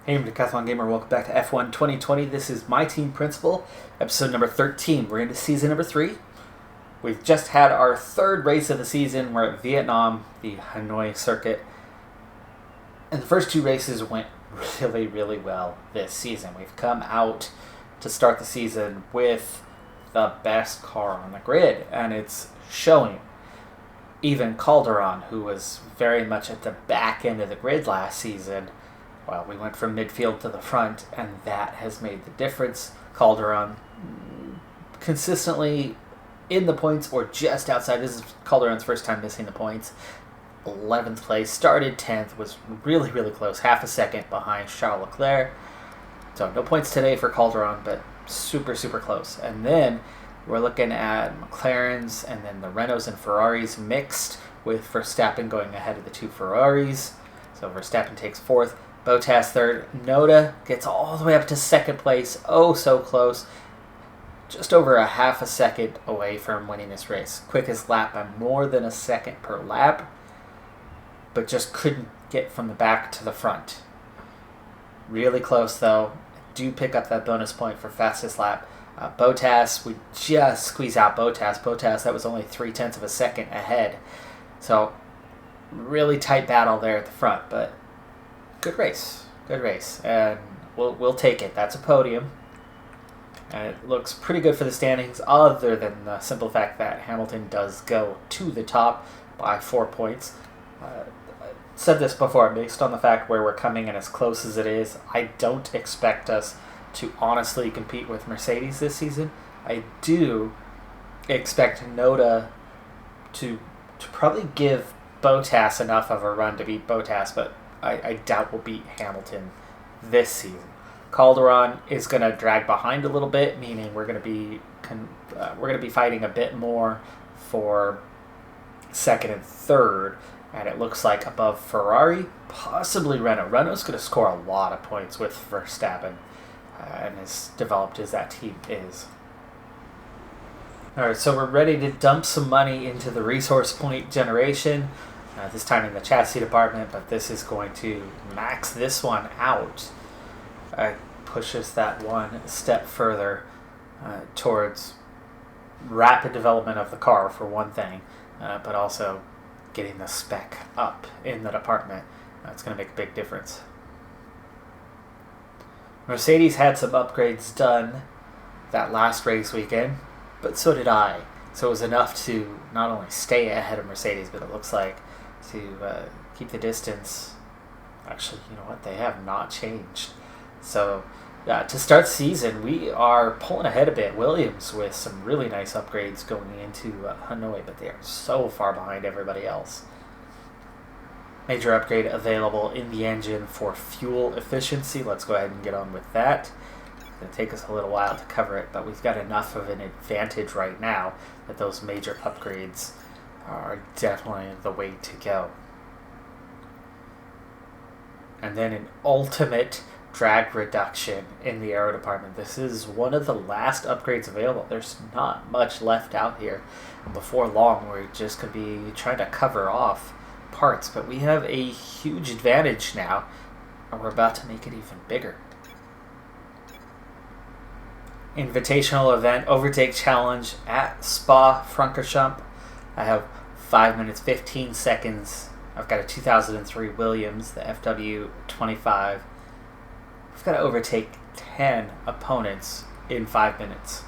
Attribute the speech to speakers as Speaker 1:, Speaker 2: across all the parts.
Speaker 1: Hey, I'm Decathlon Gamer. Welcome back to F1 2020. This is MyTeam Principal, episode number 13. We're into season number 3. We've just had our third race of the season. We're at Vietnam, the Hanoi circuit. And the first two races went really, really well this season. We've come out to start the season with the best car on the grid, and it's showing. Even Calderon, who was very much at the back end of the grid last season, well, we went from midfield to the front, and that has made the difference. Calderon consistently in the points or just outside. This is Calderon's first time missing the points. 11th place, started 10th, was really, really close, half a second behind Charles Leclerc. So no points today for Calderon, but super, super close. And then we're looking at McLarens and then the Renaults and Ferraris mixed, with Verstappen going ahead of the two Ferraris. So Verstappen takes 4th. Bottas 3rd. Noda gets all the way up to 2nd place. Oh, so close. Just over a half a second away from winning this race. Quickest lap by more than a second per lap. But just couldn't get from the back to the front. Really close, though. Do pick up that bonus point for fastest lap. Bottas, we just squeeze out Bottas. Bottas, that was only 0.3 of a second ahead. So, really tight battle there at the front, but good race, and we'll take it. That's a podium, and it looks pretty good for the standings, other than the simple fact that Hamilton does go to the top by 4 points. I said this before, based on the fact where we're coming and as close as it is, I don't expect us to honestly compete with Mercedes this season. I do expect Noda to probably give Bottas enough of a run to beat Bottas, but I doubt we'll beat Hamilton this season. Calderon is going to drag behind a little bit, meaning we're going to be fighting a bit more for 2nd and 3rd, and it looks like above Ferrari, possibly Renault. Renault's going to score a lot of points with Verstappen, and as developed as that team is. All right, so we're ready to dump some money into the resource point generation. This time in the chassis department, but this is going to max this one out. Push us that one step further towards rapid development of the car, for one thing, but also getting the spec up in the department. It's going to make a big difference. Mercedes had some upgrades done that last race weekend, but so did I. So it was enough to not only stay ahead of Mercedes, but it looks like to keep the distance. Actually, you know what? They have not changed. So to start season, we are pulling ahead a bit. Williams with some really nice upgrades going into Hanoi, but they are so far behind everybody else. Major upgrade available in the engine for fuel efficiency. Let's go ahead and get on with that. It's going to take us a little while to cover it, but we've got enough of an advantage right now that those major upgrades are definitely the way to go. And then an ultimate drag reduction in the aero department. This is one of the last upgrades available. There's not much left out here. And before long, we're just going to be trying to cover off parts. But we have a huge advantage now, and we're about to make it even bigger. Invitational event overtake challenge at Spa-Francorchamps. I have 5 minutes, 15 seconds. I've got a 2003 Williams, the FW25. I've got to overtake 10 opponents in 5 minutes.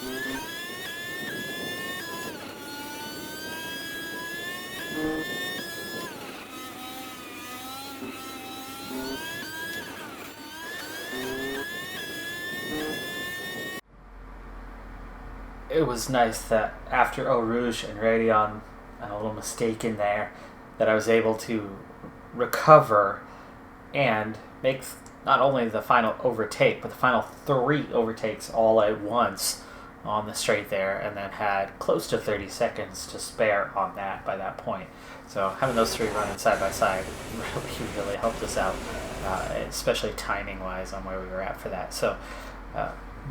Speaker 1: It was nice that after Eau Rouge and Radeon, a little mistake in there, that I was able to recover and make not only the final overtake, but the final 3 overtakes all at once on the straight there, and then had close to 30 seconds to spare on that by that point. So having those 3 running side by side really helped us out, especially timing wise on where we were at for that. So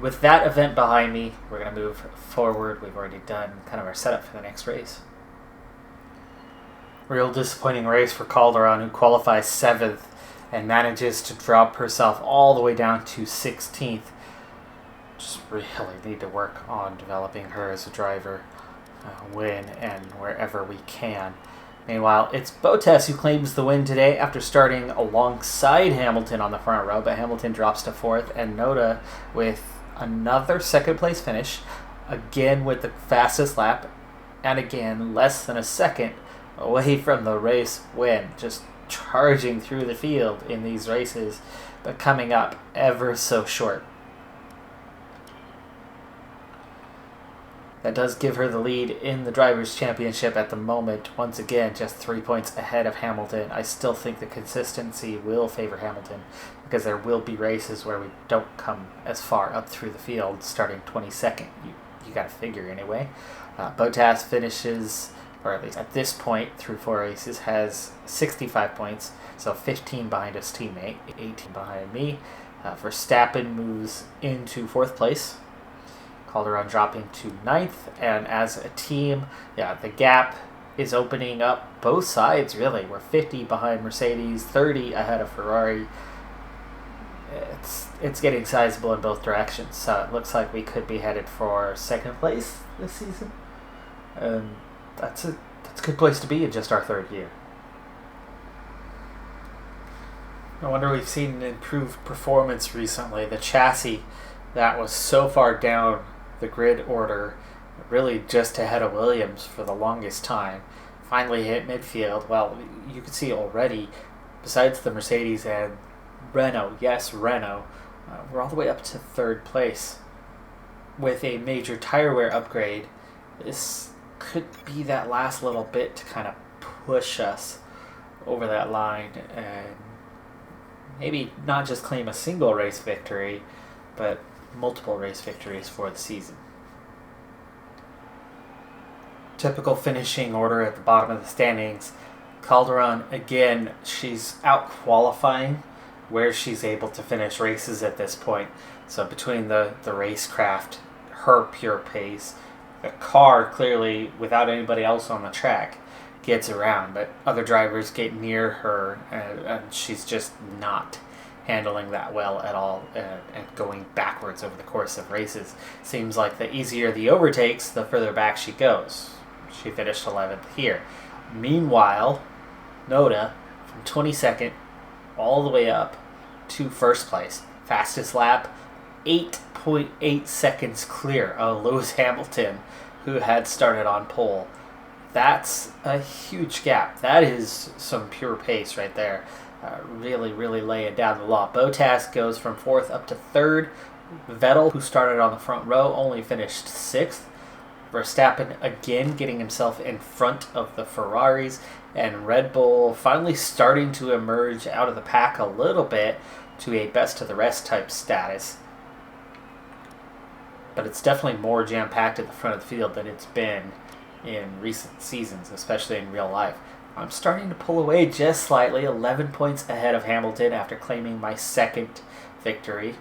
Speaker 1: with that event behind me, we're going to move forward. We've already done kind of our setup for the next race. Real disappointing race for Calderon, who qualifies 7th and manages to drop herself all the way down to 16th. Just really need to work on developing her as a driver, win and wherever we can. Meanwhile, it's Bottas who claims the win today after starting alongside Hamilton on the front row, but Hamilton drops to 4th, and Noda with another 2nd place finish, again with the fastest lap, and again less than a second away from the race win. Just charging through the field in these races, but coming up ever so short. That does give her the lead in the Drivers' Championship at the moment. Once again, just 3 points ahead of Hamilton. I still think the consistency will favor Hamilton, because there will be races where we don't come as far up through the field, starting 22nd. You got to figure anyway. Bottas finishes, or at least at this point, through 4 races, has 65 points, so 15 behind his teammate, 18 behind me. Verstappen moves into 4th place. Calderon dropping to 9th, and as a team, the gap is opening up both sides, really. We're 50 behind Mercedes, 30 ahead of Ferrari. It's getting sizable in both directions, so it looks like we could be headed for 2nd place this season. That's a good place to be in just our 3rd year. No wonder we've seen an improved performance recently. The chassis that was so far down the grid order, really just ahead of Williams for the longest time, finally hit midfield. Well, you can see already, besides the Mercedes and Renault, we're all the way up to 3rd place. With a major tire wear upgrade, this could be that last little bit to kind of push us over that line and maybe not just claim a single race victory, but multiple race victories for the season. Typical finishing order at the bottom of the standings. Calderon, again, she's out qualifying where she's able to finish races at this point. So between the racecraft, her pure pace, the car clearly without anybody else on the track gets around, but other drivers get near her, and she's just not handling that well at all, and going backwards over the course of races. Seems like the easier the overtakes, the further back she goes. She finished 11th here. Meanwhile, Noda from 22nd all the way up to 1st place. Fastest lap, 8.8 seconds clear of Lewis Hamilton, who had started on pole. That's a huge gap. That is some pure pace right there. Really laying down the law. Bottas goes from 4th up to 3rd. Vettel, who started on the front row, only finished 6th. Verstappen again getting himself in front of the Ferraris, and Red Bull finally starting to emerge out of the pack a little bit to a best of the rest type status. But it's definitely more jam-packed at the front of the field than it's been in recent seasons, especially in real life. I'm starting to pull away just slightly, 11 points ahead of Hamilton after claiming my 2nd victory.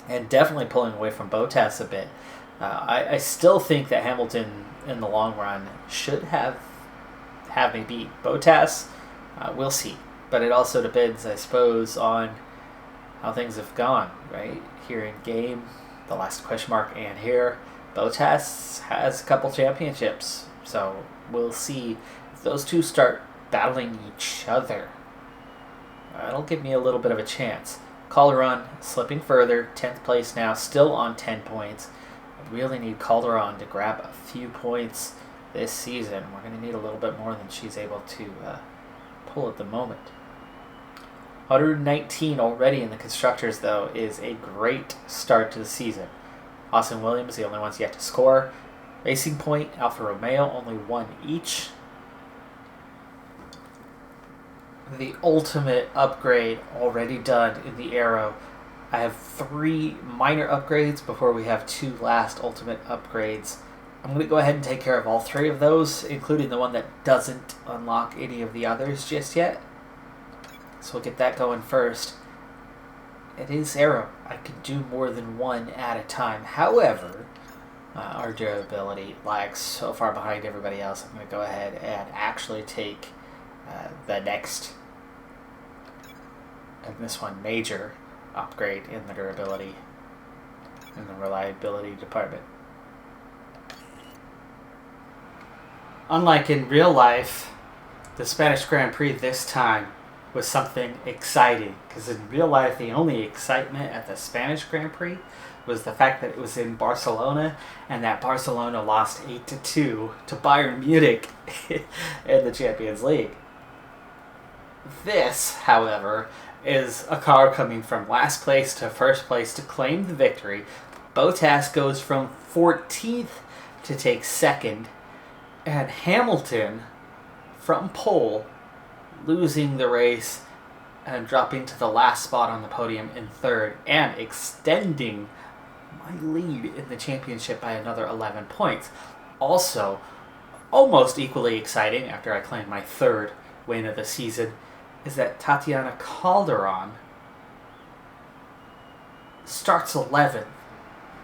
Speaker 1: And definitely pulling away from Bottas a bit. I still think that Hamilton, in the long run, should have me beat. Bottas, we'll see. But it also depends, I suppose, on how things have gone, right? Here in game, the last question mark, and here, Bottas has a couple championships. So we'll see if those two start battling each other. That'll give me a little bit of a chance. Calderon slipping further, 10th place now, still on 10 points. I really need Calderon to grab a few points this season. We're going to need a little bit more than she's able to pull at the moment. 119 already in the Constructors, though, is a great start to the season. Austin Williams, the only ones yet to score. Racing Point, Alfa Romeo, only one each. The ultimate upgrade already done in the Aero. I have 3 minor upgrades before we have 2 last ultimate upgrades. I'm going to go ahead and take care of all 3 of those, including the one that doesn't unlock any of the others just yet. So we'll get that going first. It is Aero. I can do more than one at a time. However, our durability lags so far behind everybody else. I'm going to go ahead and actually take the next, and this one, major upgrade in the durability in the reliability department. Unlike in real life, the Spanish Grand Prix this time was something exciting, because in real life the only excitement at the Spanish Grand Prix was the fact that it was in Barcelona and that Barcelona lost 8-2 to Bayern Munich in the Champions League. This, however, is a car coming from last place to first place to claim the victory. Bottas goes from 14th to take second, and Hamilton from pole losing the race and dropping to the last spot on the podium in third and extending my lead in the championship by another 11 points. Also, almost equally exciting after I claimed my 3rd win of the season is that Tatiana Calderon starts 11th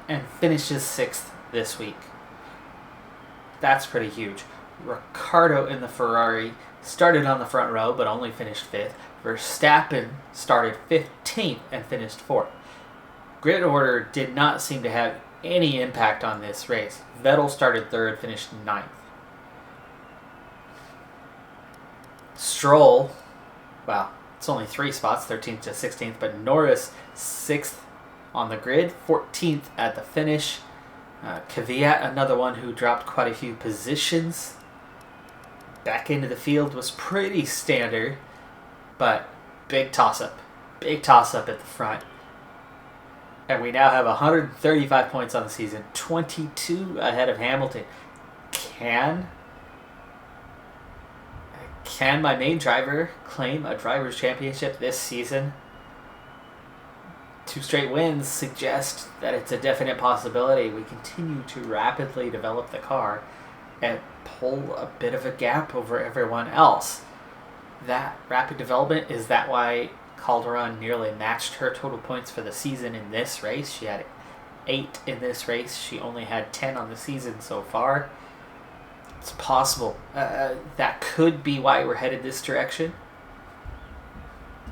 Speaker 1: and finishes 6th this week. That's pretty huge. Ricciardo in the Ferrari started on the front row but only finished 5th. Verstappen started 15th and finished 4th. Grid order did not seem to have any impact on this race. Vettel started 3rd, finished 9th. Stroll, well, it's only 3 spots, 13th to 16th, but Norris 6th on the grid, 14th at the finish. Kvyat, another one who dropped quite a few positions. Back into the field was pretty standard, but big toss-up. Big toss-up at the front. And we now have 135 points on the season, 22 ahead of Hamilton. Can my main driver claim a driver's championship this season? 2 straight wins suggest that it's a definite possibility. We continue to rapidly develop the car and pull a bit of a gap over everyone else. That rapid development, is that why Calderon nearly matched her total points for the season in this race? She had 8 in this race. She only had 10 on the season so far. It's possible. That could be why we're headed this direction.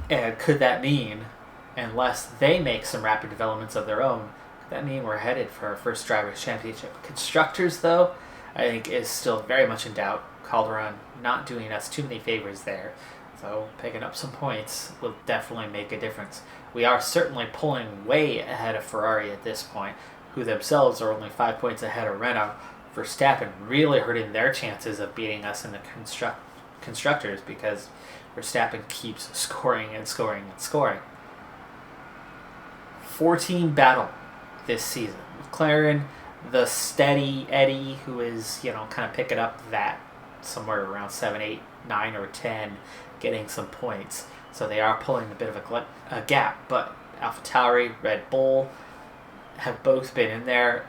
Speaker 1: And could that mean, unless they make some rapid developments of their own, could that mean we're headed for our first Drivers' Championship? Constructors, though, I think is still very much in doubt. Calderon not doing us too many favors there. So picking up some points will definitely make a difference. We are certainly pulling way ahead of Ferrari at this point, who themselves are only 5 points ahead of Renault. Verstappen really hurting their chances of beating us in the constructors, because Verstappen keeps scoring and scoring and scoring. 14 battle this season. McLaren, the steady Eddie, who is, kind of picking up that somewhere around 7, 8, 9, or 10, getting some points. So they are pulling a bit of a gap. But AlphaTauri, Red Bull have both been in there.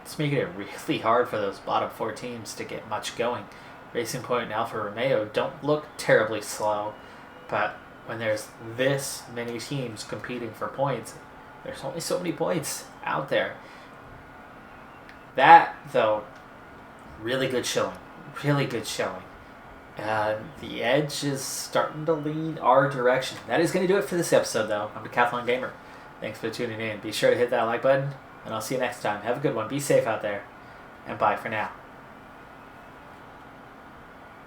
Speaker 1: It's making it really hard for those bottom 4 teams to get much going. Racing Point and Alfa Romeo don't look terribly slow, but when there's this many teams competing for points, there's only so many points out there. That, though, really good showing. Really good showing. The edge is starting to lean our direction. That is going to do it for this episode, though. I'm Decathlon Gamer. Thanks for tuning in. Be sure to hit that like button, and I'll see you next time. Have a good one. Be safe out there, and bye for now.